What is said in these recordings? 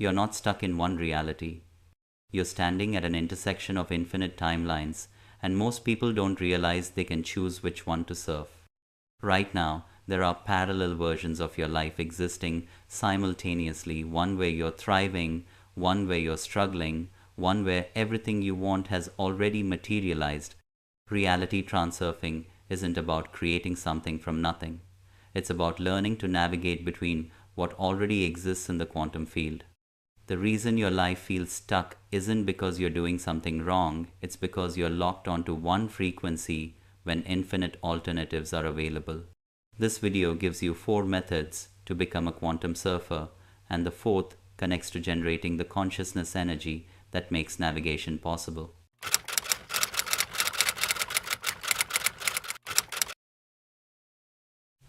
You're not stuck in one reality. You're standing at an intersection of infinite timelines, and most people don't realize they can choose which one to surf. Right now, there are parallel versions of your life existing simultaneously, one where you're thriving, one where you're struggling, one where everything you want has already materialized. Reality transurfing isn't about creating something from nothing. It's about learning to navigate between what already exists in the quantum field. The reason your life feels stuck isn't because you're doing something wrong, it's because you're locked onto one frequency when infinite alternatives are available. This video gives you 4 methods to become a quantum surfer, and the fourth connects to generating the consciousness energy that makes navigation possible.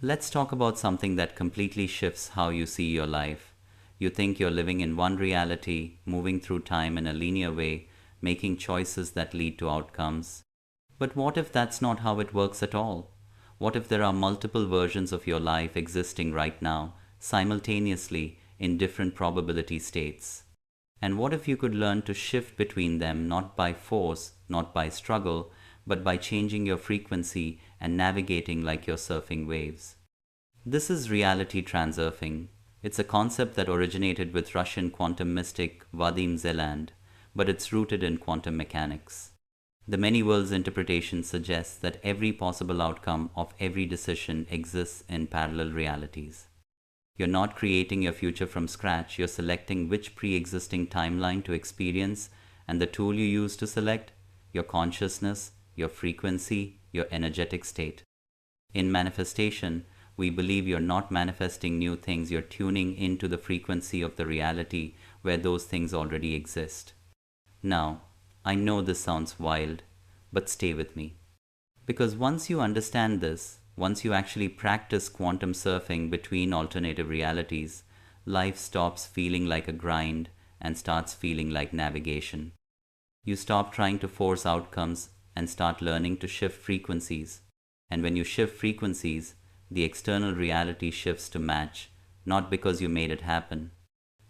Let's talk about something that completely shifts how you see your life. You think you're living in one reality, moving through time in a linear way, making choices that lead to outcomes. But what if that's not how it works at all? What if there are multiple versions of your life existing right now, simultaneously in different probability states? And what if you could learn to shift between them not by force, not by struggle, but by changing your frequency and navigating like you're surfing waves? This is reality transurfing. It's a concept that originated with Russian quantum mystic Vadim Zeland, but it's rooted in quantum mechanics. The many worlds interpretation suggests that every possible outcome of every decision exists in parallel realities. You're not creating your future from scratch, you're selecting which pre-existing timeline to experience, and the tool you use to select, your consciousness, your frequency, your energetic state. In manifestation, we believe you're not manifesting new things, you're tuning into the frequency of the reality where those things already exist. Now, I know this sounds wild, but stay with me. Because once you understand this, once you actually practice quantum surfing between alternative realities, life stops feeling like a grind and starts feeling like navigation. You stop trying to force outcomes and start learning to shift frequencies. And when you shift frequencies, the external reality shifts to match, not because you made it happen,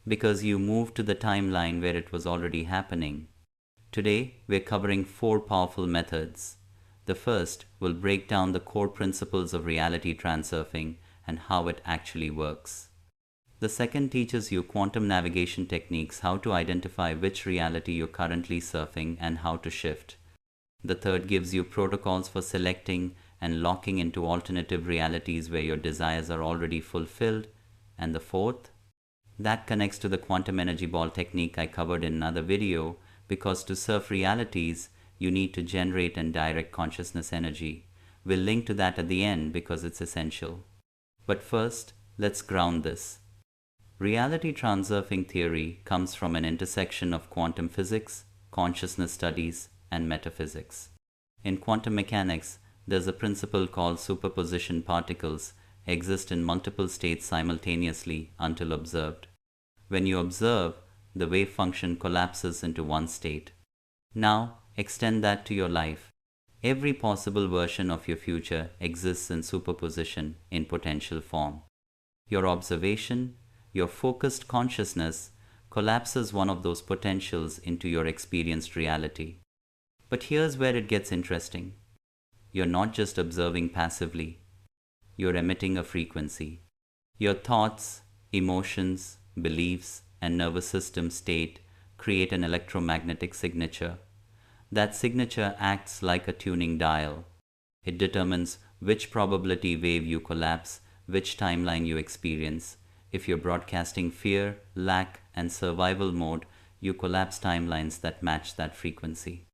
because you moved to the timeline where it was already happening. Today, we're covering 4 powerful methods. The first will break down the core principles of reality transurfing and how it actually works. The second teaches you quantum navigation techniques, how to identify which reality you're currently surfing and how to shift. The third gives you protocols for selecting and locking into alternative realities where your desires are already fulfilled. And the fourth, that connects to the quantum energy ball technique I covered in another video, because to surf realities, you need to generate and direct consciousness energy. We'll link to that at the end because it's essential. But first, let's ground this. Reality transurfing theory comes from an intersection of quantum physics, consciousness studies, and metaphysics. In quantum mechanics, there's a principle called superposition. Particles exist in multiple states simultaneously until observed. When you observe, the wave function collapses into one state. Now, extend that to your life. Every possible version of your future exists in superposition in potential form. Your observation, your focused consciousness, collapses one of those potentials into your experienced reality. But here's where it gets interesting. You're not just observing passively. You're emitting a frequency. Your thoughts, emotions, beliefs, and nervous system state create an electromagnetic signature. That signature acts like a tuning dial. It determines which probability wave you collapse, which timeline you experience. If you're broadcasting fear, lack, and survival mode, you collapse timelines that match that frequency.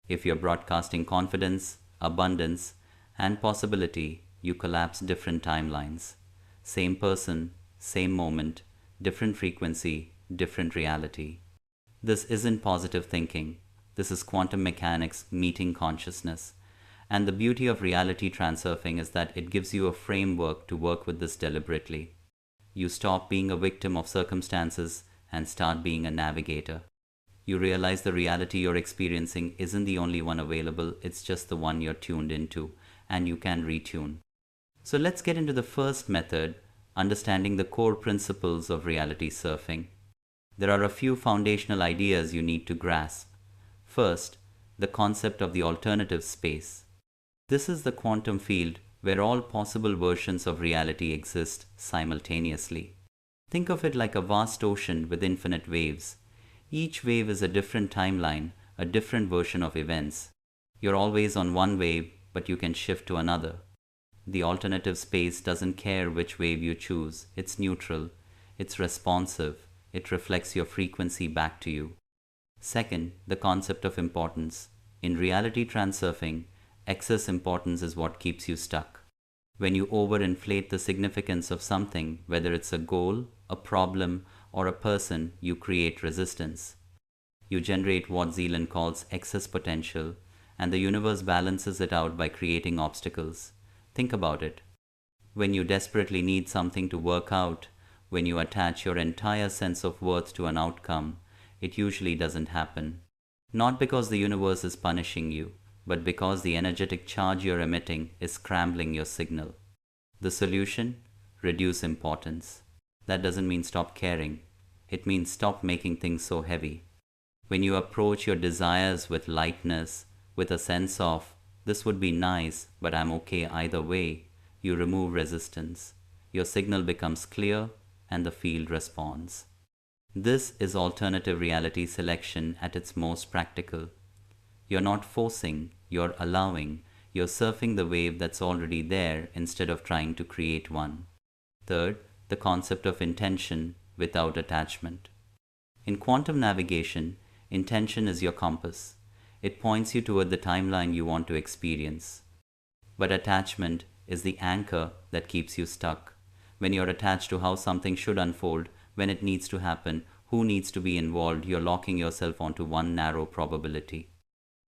If you're broadcasting confidence, abundance, and possibility, you collapse different timelines. Same person, same moment, different frequency, different reality. This isn't positive thinking. This is quantum mechanics meeting consciousness. And the beauty of reality transurfing is that it gives you a framework to work with this deliberately. You stop being a victim of circumstances and start being a navigator. You realize the reality you're experiencing isn't the only one available, it's just the one you're tuned into, and you can retune. So let's get into the first method, understanding the core principles of reality surfing. There are a few foundational ideas you need to grasp. First, the concept of the alternative space. This is the quantum field where all possible versions of reality exist simultaneously. Think of it like a vast ocean with infinite waves. Each wave is a different timeline, a different version of events. You're always on one wave, but you can shift to another. The alternative space doesn't care which wave you choose. It's neutral. It's responsive. It reflects your frequency back to you. Second, the concept of importance. In reality transurfing, excess importance is what keeps you stuck. When you overinflate the significance of something, whether it's a goal, a problem, or a person, you create resistance. You generate what Zealand calls excess potential, and the universe balances it out by creating obstacles. Think about it. When you desperately need something to work out, when you attach your entire sense of worth to an outcome, it usually doesn't happen. Not because the universe is punishing you, but because the energetic charge you're emitting is scrambling your signal. The solution? Reduce importance. That doesn't mean stop caring. It means stop making things so heavy. When you approach your desires with lightness, with a sense of, this would be nice, but I'm okay either way, you remove resistance. Your signal becomes clear, and the field responds. This is alternative reality selection at its most practical. You're not forcing, you're allowing, you're surfing the wave that's already there instead of trying to create one. Third, the concept of intention without attachment. In quantum navigation, intention is your compass. It points you toward the timeline you want to experience. But attachment is the anchor that keeps you stuck. When you're attached to how something should unfold, when it needs to happen, who needs to be involved, you're locking yourself onto one narrow probability.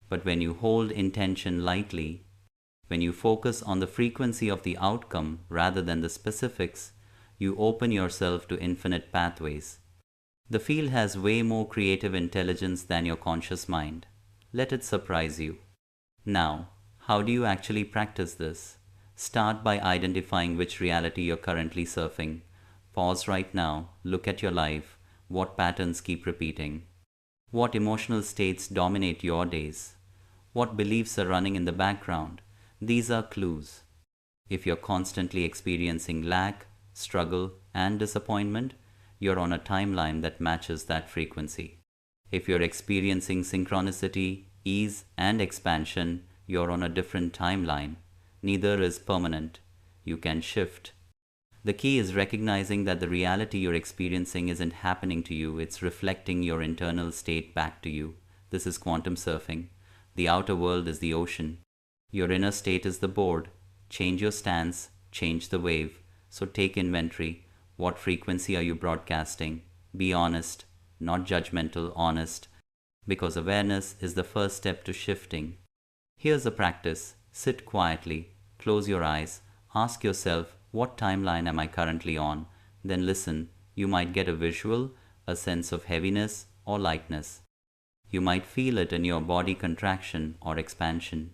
But when you hold intention lightly, when you focus on the frequency of the outcome rather than the specifics, you open yourself to infinite pathways. The field has way more creative intelligence than your conscious mind. Let it surprise you. Now, how do you actually practice this? Start by identifying which reality you're currently surfing. Pause right now, look at your life. What patterns keep repeating? What emotional states dominate your days? What beliefs are running in the background? These are clues. If you're constantly experiencing lack, struggle, and disappointment, you're on a timeline that matches that frequency. If you're experiencing synchronicity, ease, and expansion, you're on a different timeline. Neither is permanent. You can shift. The key is recognizing that the reality you're experiencing isn't happening to you, it's reflecting your internal state back to you. This is quantum surfing. The outer world is the ocean. Your inner state is the board. Change your stance, change the wave. So take inventory. What frequency are you broadcasting? Be honest, not judgmental, honest. Because awareness is the first step to shifting. Here's a practice. Sit quietly, close your eyes, ask yourself, what timeline am I currently on? Then listen. You might get a visual, a sense of heaviness or lightness. You might feel it in your body contraction or expansion.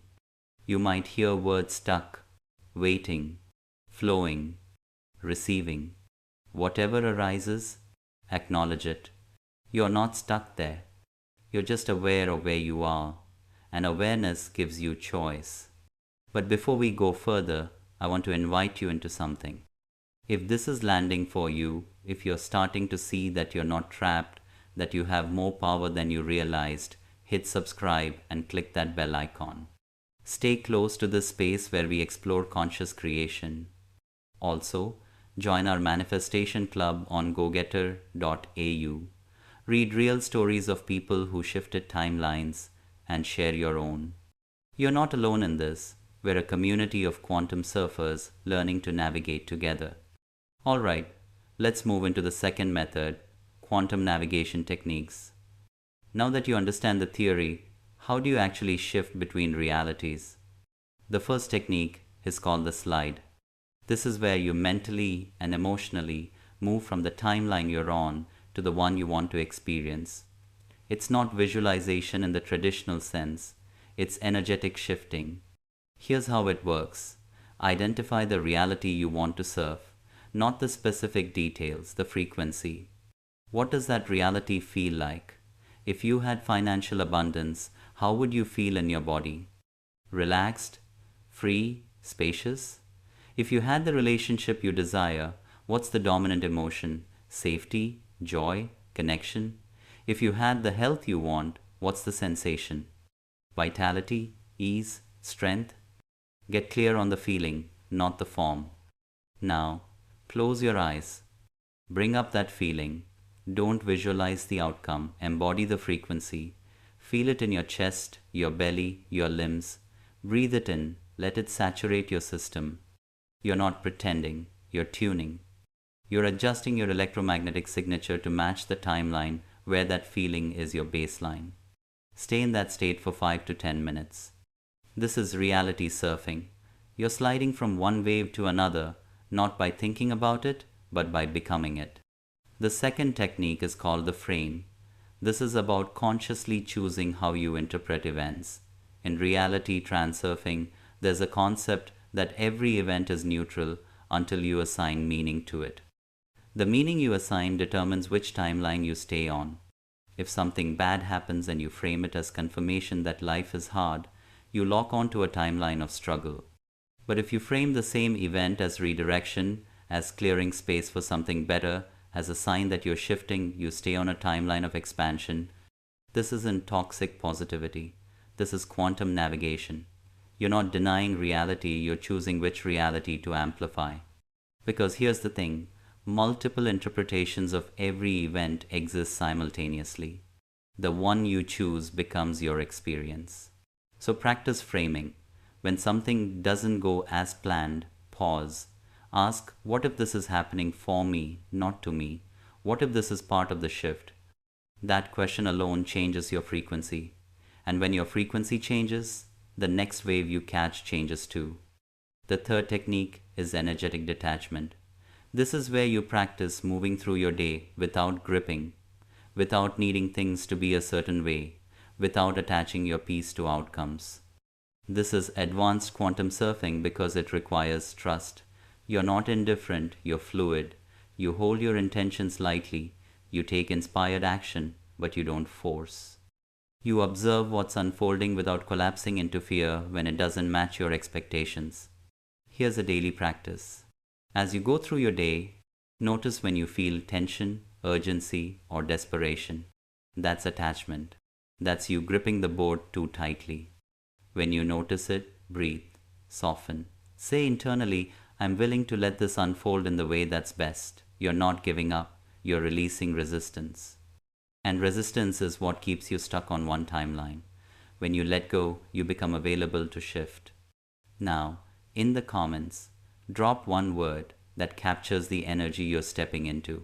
You might hear words stuck, waiting, flowing, receiving. Whatever arises, acknowledge it. You're not stuck there. You're just aware of where you are, and awareness gives you choice. But before we go further, I want to invite you into something. If this is landing for you, if you're starting to see that you're not trapped, that you have more power than you realized, hit subscribe and click that bell icon. Stay close to this space where we explore conscious creation. Also, join our manifestation club on gogetter.au. Read real stories of people who shifted timelines and share your own. You're not alone in this. We're a community of quantum surfers learning to navigate together. Alright, let's move into the second method, quantum navigation techniques. Now that you understand the theory, how do you actually shift between realities? The first technique is called the slide. This is where you mentally and emotionally move from the timeline you're on to the one you want to experience. It's not visualization in the traditional sense, it's energetic shifting. Here's how it works. Identify the reality you want to surf, not the specific details, the frequency. What does that reality feel like? If you had financial abundance, how would you feel in your body? Relaxed, free, spacious? If you had the relationship you desire, what's the dominant emotion? Safety, joy, connection? If you had the health you want, what's the sensation? Vitality, ease, strength? Get clear on the feeling, not the form. Now, close your eyes. Bring up that feeling. Don't visualize the outcome, embody the frequency. Feel it in your chest, your belly, your limbs. Breathe it in, let it saturate your system. You're not pretending, you're tuning. You're adjusting your electromagnetic signature to match the timeline where that feeling is your baseline. Stay in that state for 5 to 10 minutes. This is reality surfing. You're sliding from one wave to another, not by thinking about it, but by becoming it. The second technique is called the frame. This is about consciously choosing how you interpret events. In reality transurfing, there's a concept that every event is neutral until you assign meaning to it. The meaning you assign determines which timeline you stay on. If something bad happens and you frame it as confirmation that life is hard, you lock onto a timeline of struggle. But if you frame the same event as redirection, as clearing space for something better, as a sign that you're shifting, you stay on a timeline of expansion. This isn't toxic positivity. This is quantum navigation. You're not denying reality, you're choosing which reality to amplify. Because here's the thing, multiple interpretations of every event exist simultaneously. The one you choose becomes your experience. So practice framing. When something doesn't go as planned, pause. Ask, what if this is happening for me, not to me? What if this is part of the shift? That question alone changes your frequency. And when your frequency changes, the next wave you catch changes too. The third technique is energetic detachment. This is where you practice moving through your day without gripping, without needing things to be a certain way, without attaching your peace to outcomes. This is advanced quantum surfing because it requires trust. You're not indifferent, you're fluid. You hold your intentions lightly. You take inspired action, but you don't force. You observe what's unfolding without collapsing into fear when it doesn't match your expectations. Here's a daily practice. As you go through your day, notice when you feel tension, urgency, or desperation. That's attachment. That's you gripping the board too tightly. When you notice it, breathe, soften. Say internally, I'm willing to let this unfold in the way that's best. You're not giving up, you're releasing resistance. And resistance is what keeps you stuck on one timeline. When you let go, you become available to shift. Now, in the comments, drop one word that captures the energy you're stepping into.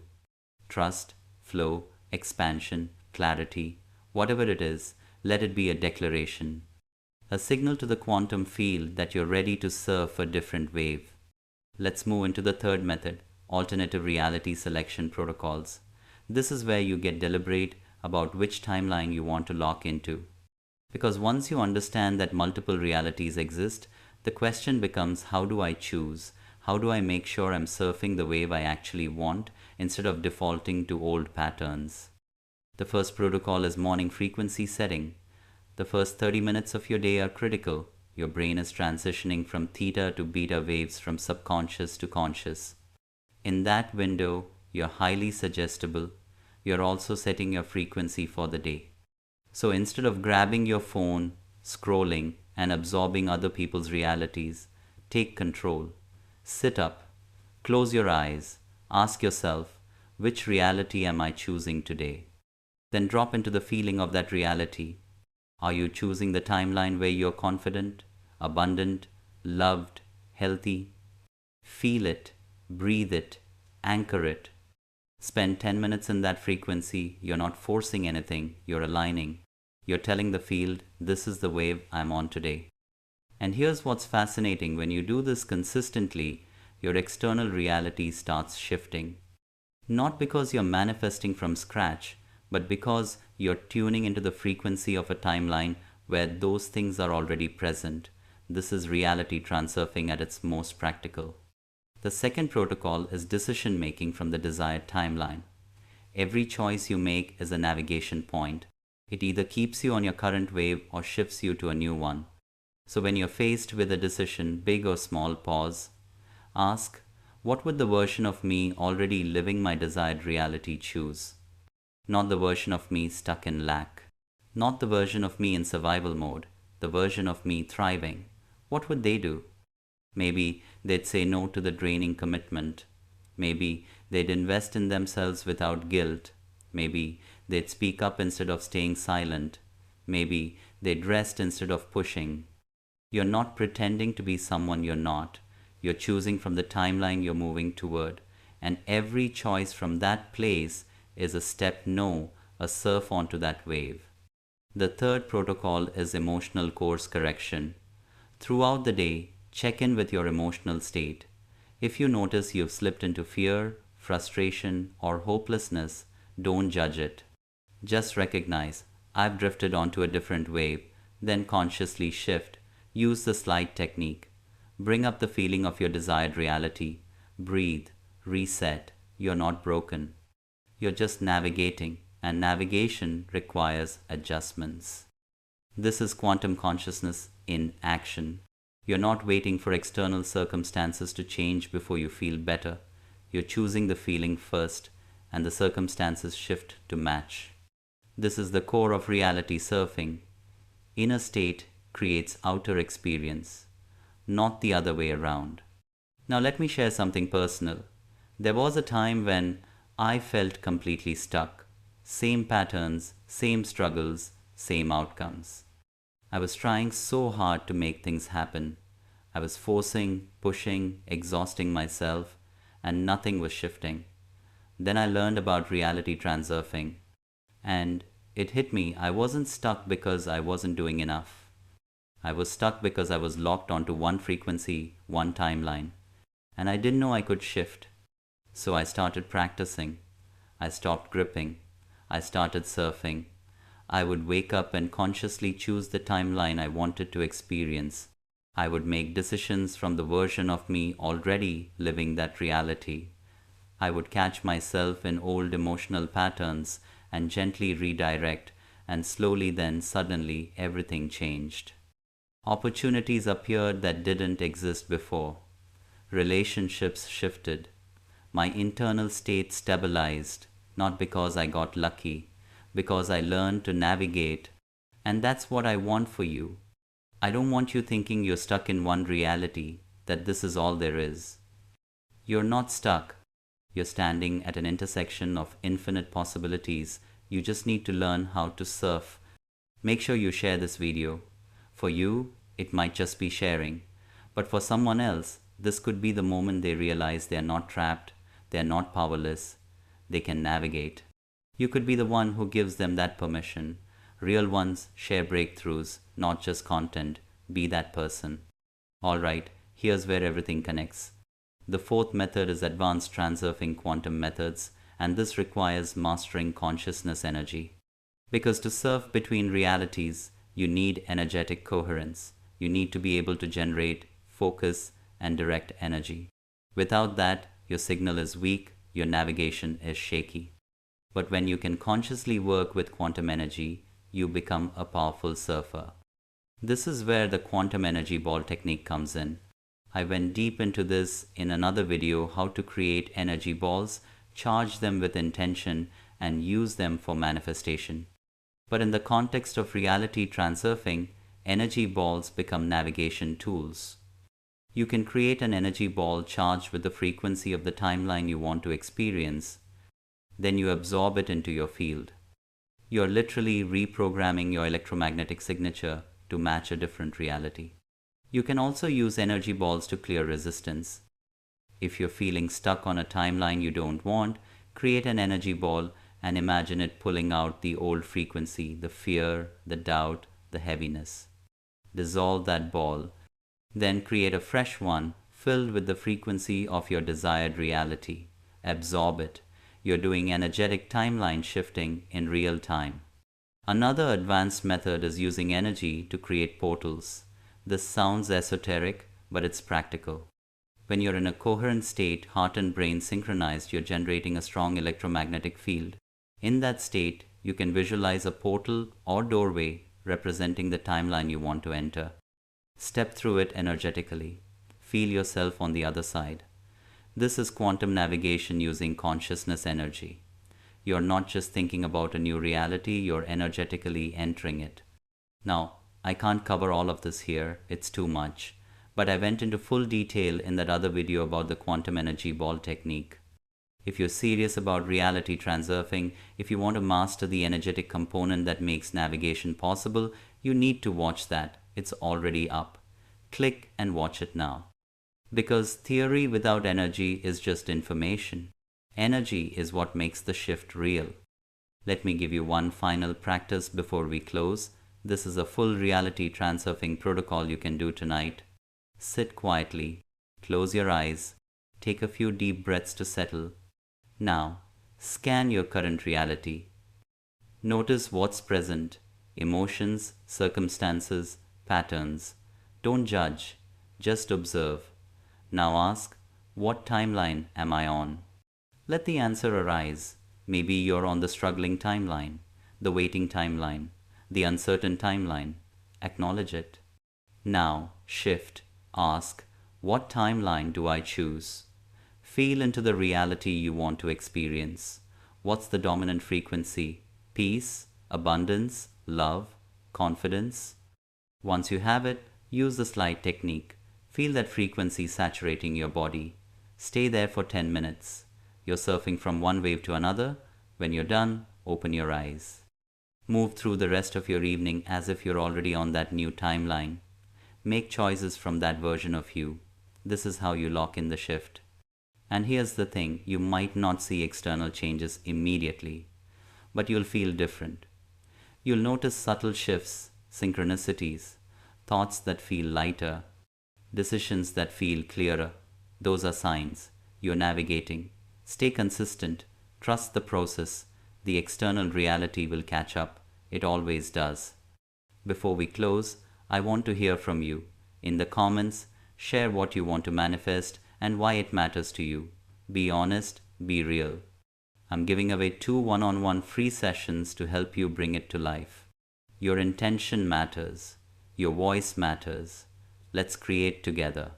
Trust, flow, expansion, clarity, whatever it is, let it be a declaration. A signal to the quantum field that you're ready to surf a different wave. Let's move into the third method, alternative reality selection protocols. This is where you get deliberate about which timeline you want to lock into. Because once you understand that multiple realities exist, the question becomes, how do I choose? How do I make sure I'm surfing the wave I actually want instead of defaulting to old patterns? The first protocol is morning frequency setting. The first 30 minutes of your day are critical. Your brain is transitioning from theta to beta waves, from subconscious to conscious. In that window, you're highly suggestible. You're also setting your frequency for the day. So instead of grabbing your phone, scrolling, and absorbing other people's realities, take control. Sit up, close your eyes, ask yourself, which reality am I choosing today? Then drop into the feeling of that reality. Are you choosing the timeline where you're confident, abundant, loved, healthy? Feel it, breathe it, anchor it. Spend 10 minutes in that frequency. You're not forcing anything, you're aligning. You're telling the field, this is the wave I'm on today. And here's what's fascinating, when you do this consistently, your external reality starts shifting. Not because you're manifesting from scratch, but because you're tuning into the frequency of a timeline where those things are already present. This is reality transurfing at its most practical. The second protocol is decision making from the desired timeline. Every choice you make is a navigation point. It either keeps you on your current wave or shifts you to a new one. So when you're faced with a decision, big or small, pause. Ask, what would the version of me already living my desired reality choose? Not the version of me stuck in lack. Not the version of me in survival mode. The version of me thriving. What would they do? Maybe they'd say no to the draining commitment. Maybe they'd invest in themselves without guilt. Maybe they'd speak up instead of staying silent. Maybe they'd rest instead of pushing. You're not pretending to be someone you're not. You're choosing from the timeline you're moving toward. And every choice from that place is a step no, a surf onto that wave. The third protocol is emotional course correction. Throughout the day, check in with your emotional state. If you notice you've slipped into fear, frustration, or hopelessness, don't judge it. Just recognize, I've drifted onto a different wave, then consciously shift. Use the slide technique. Bring up the feeling of your desired reality. Breathe, reset. You're not broken. You're just navigating, and navigation requires adjustments. This is quantum consciousness in action. You're not waiting for external circumstances to change before you feel better. You're choosing the feeling first, and the circumstances shift to match. This is the core of reality surfing. Inner state creates outer experience, not the other way around. Now let me share something personal. There was a time when I felt completely stuck. Same patterns, same struggles, same outcomes. I was trying so hard to make things happen. I was forcing, pushing, exhausting myself, and nothing was shifting. Then I learned about reality transurfing, and it hit me. I wasn't stuck because I wasn't doing enough. I was stuck because I was locked onto one frequency, one timeline, and I didn't know I could shift. So I started practicing. I stopped gripping. I started surfing. I would wake up and consciously choose the timeline I wanted to experience. I would make decisions from the version of me already living that reality. I would catch myself in old emotional patterns and gently redirect, and slowly then suddenly everything changed. Opportunities appeared that didn't exist before. Relationships shifted. My internal state stabilized, not because I got lucky, because I learned to navigate. And that's what I want for you. I don't want you thinking you're stuck in one reality, that this is all there is. You're not stuck. You're standing at an intersection of infinite possibilities. You just need to learn how to surf. Make sure you share this video. For you, it might just be sharing. But for someone else, this could be the moment they realize they're not trapped, they're not powerless, they can navigate. You could be the one who gives them that permission. Real ones share breakthroughs, not just content. Be that person. Alright, here's where everything connects. The fourth method is advanced transurfing quantum methods, and this requires mastering consciousness energy. Because to surf between realities, you need energetic coherence. You need to be able to generate, focus, and direct energy. Without that, your signal is weak, your navigation is shaky. But when you can consciously work with quantum energy, you become a powerful surfer. This is where the quantum energy ball technique comes in. I went deep into this in another video, how to create energy balls, charge them with intention, and use them for manifestation. But in the context of reality transurfing, energy balls become navigation tools. You can create an energy ball charged with the frequency of the timeline you want to experience. Then you absorb it into your field. You're literally reprogramming your electromagnetic signature to match a different reality. You can also use energy balls to clear resistance. If you're feeling stuck on a timeline you don't want, create an energy ball and imagine it pulling out the old frequency, the fear, the doubt, the heaviness. Dissolve that ball. Then create a fresh one filled with the frequency of your desired reality. Absorb it. You're doing energetic timeline shifting in real time. Another advanced method is using energy to create portals. This sounds esoteric, but it's practical. When you're in a coherent state, heart and brain synchronized, you're generating a strong electromagnetic field. In that state, you can visualize a portal or doorway representing the timeline you want to enter. Step through it energetically. Feel yourself on the other side. This is quantum navigation using consciousness energy. You're not just thinking about a new reality, you're energetically entering it. Now, I can't cover all of this here, it's too much. But I went into full detail in that other video about the quantum energy ball technique. If you're serious about reality transurfing, if you want to master the energetic component that makes navigation possible, you need to watch that. It's already up. Click and watch it now. Because theory without energy is just information. Energy is what makes the shift real. Let me give you one final practice before we close. This is a full reality transurfing protocol you can do tonight. Sit quietly, close your eyes, take a few deep breaths to settle. Now, scan your current reality. Notice what's present, emotions, circumstances, patterns. Don't judge, just observe. Now ask, what timeline am I on? Let the answer arise. Maybe you're on the struggling timeline, the waiting timeline, the uncertain timeline. Acknowledge it. Now, shift. Ask, what timeline do I choose? Feel into the reality you want to experience. What's the dominant frequency? Peace, abundance, love, confidence? Once you have it, use the slide technique. Feel that frequency saturating your body. Stay there for 10 minutes. You're surfing from one wave to another. When you're done, open your eyes. Move through the rest of your evening as if you're already on that new timeline. Make choices from that version of you. This is how you lock in the shift. And here's the thing, you might not see external changes immediately, but you'll feel different. You'll notice subtle shifts, synchronicities, thoughts that feel lighter, decisions that feel clearer. Those are signs. You're navigating. Stay consistent. Trust the process. The external reality will catch up. It always does. Before we close, I want to hear from you. In the comments, share what you want to manifest and why it matters to you. Be honest, be real. I'm giving away 2 one-on-one free sessions to help you bring it to life. Your intention matters. Your voice matters. Let's create together.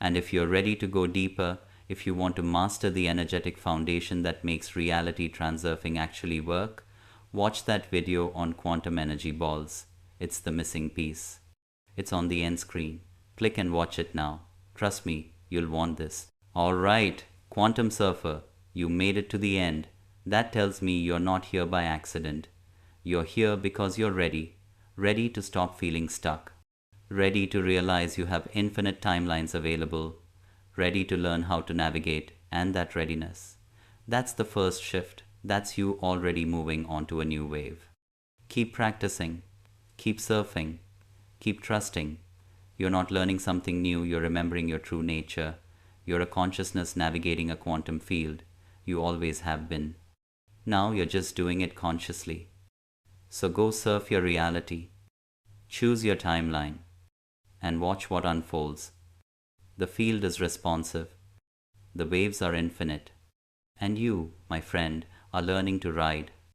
And if you're ready to go deeper, if you want to master the energetic foundation that makes reality transurfing actually work, watch that video on quantum energy balls. It's the missing piece. It's on the end screen. Click and watch it now. Trust me, you'll want this. Alright, Quantum Surfer, you made it to the end. That tells me you're not here by accident. You're here because you're ready. Ready to stop feeling stuck. Ready to realize you have infinite timelines available. Ready to learn how to navigate, and that readiness. That's the first shift. That's you already moving onto a new wave. Keep practicing. Keep surfing. Keep trusting. You're not learning something new, you're remembering your true nature. You're a consciousness navigating a quantum field. You always have been. Now you're just doing it consciously. So go surf your reality. Choose your timeline. And watch what unfolds. The field is responsive. The waves are infinite. And you, my friend, are learning to ride.